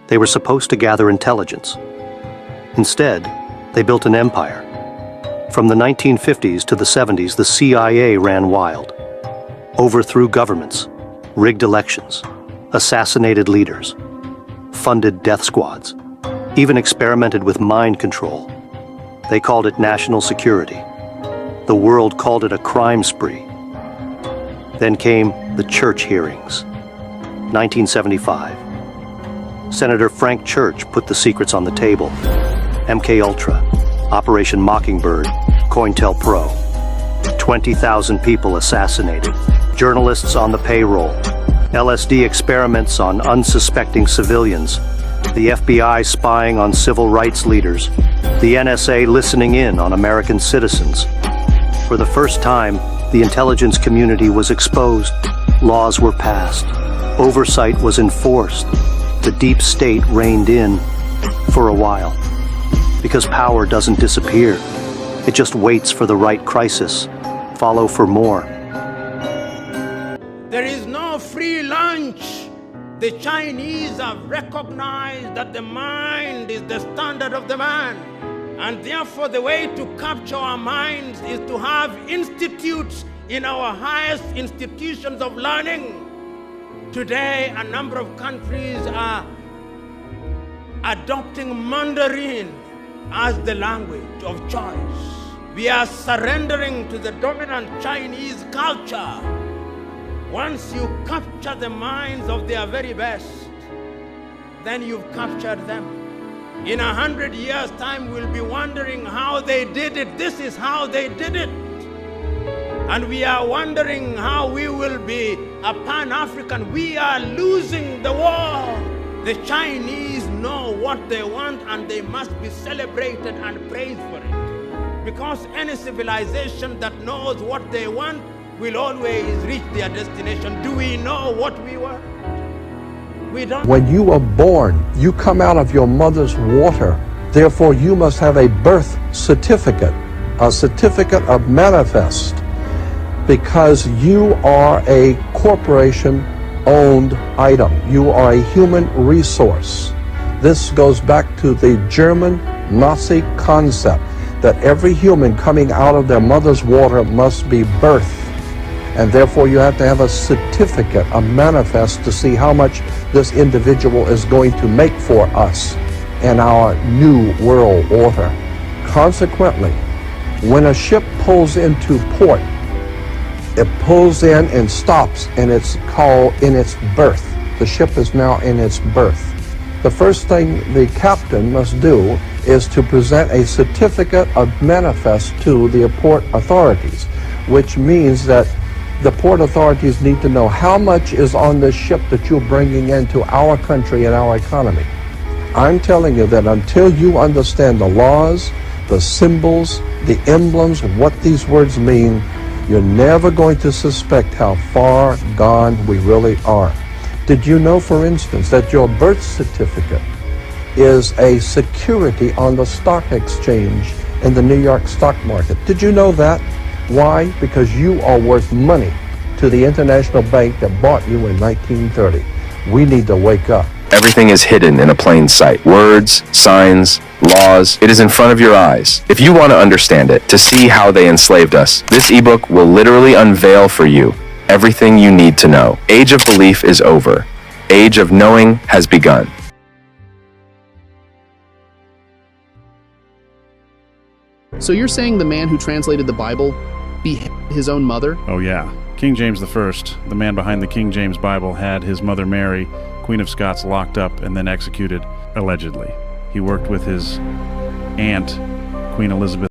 They were supposed to gather intelligence. Instead, they built an empire. From the 1950s to the 70s, the CIA ran wild, overthrew governments, rigged elections, assassinated leaders, funded death squads, even experimented with mind control. They called it national security. The world called it a crime spree. Then came the Church hearings. 1975. Senator Frank Church put the secrets on the table. MKUltra, Operation Mockingbird, COINTELPRO. 20,000 people assassinated, journalists on the payroll, LSD experiments on unsuspecting civilians, the FBI spying on civil rights leaders, the NSA listening in on American citizens. For the first time, the intelligence community was exposed, laws were passed, oversight was enforced, the deep state reigned in for a while. Because power doesn't disappear, it just waits for the right crisis. Follow for more. There is no free lunch. The Chinese have recognized that the mind is the standard of the man. And therefore, the way to capture our minds is to have institutes in our highest institutions of learning. Today, a number of countries are adopting Mandarin as the language of choice. We are surrendering to the dominant Chinese culture. Once you capture the minds of their very best, then you've captured them. In 100 years' time, we'll be wondering how they did it. This is how they did it. And we are wondering how we will be a Pan-African. We are losing the war. The Chinese know what they want, and they must be celebrated and praised for it. Because any civilization that knows what they want will always reach their destination. Do we know what we want? We don't. When you are born, you come out of your mother's water. Therefore, you must have a birth certificate, a certificate of manifest, because you are a corporation-owned item. You are a human resource. This goes back to the German Nazi concept that every human coming out of their mother's water must be birthed. And therefore you have to have a certificate, a manifest, to see how much this individual is going to make for us in our new world order. Consequently, when a ship pulls into port, it pulls in and stops, and it's called in its berth. The ship is now in its berth. The first thing the captain must do is to present a certificate of manifest to the port authorities, which means that the port authorities need to know how much is on this ship that you're bringing into our country and our economy. I'm telling you that until you understand the laws, the symbols, the emblems, what these words mean, you're never going to suspect how far gone we really are. Did you know, for instance, that your birth certificate is a security on the stock exchange in the New York stock market? Did you know that? Why? Because you are worth money to the international bank that bought you in 1930. We need to wake up. Everything is hidden in a plain sight. Words, signs, laws. It is in front of your eyes. If you want to understand it, to see how they enslaved us, this ebook will literally unveil for you everything you need to know. Age of belief is over. Age of knowing has begun. So you're saying the man who translated the Bible beheaded his own mother? Oh yeah. King James I, the man behind the King James Bible, had his mother Mary, Queen of Scots, locked up and then executed, allegedly. He worked with his aunt, Queen Elizabeth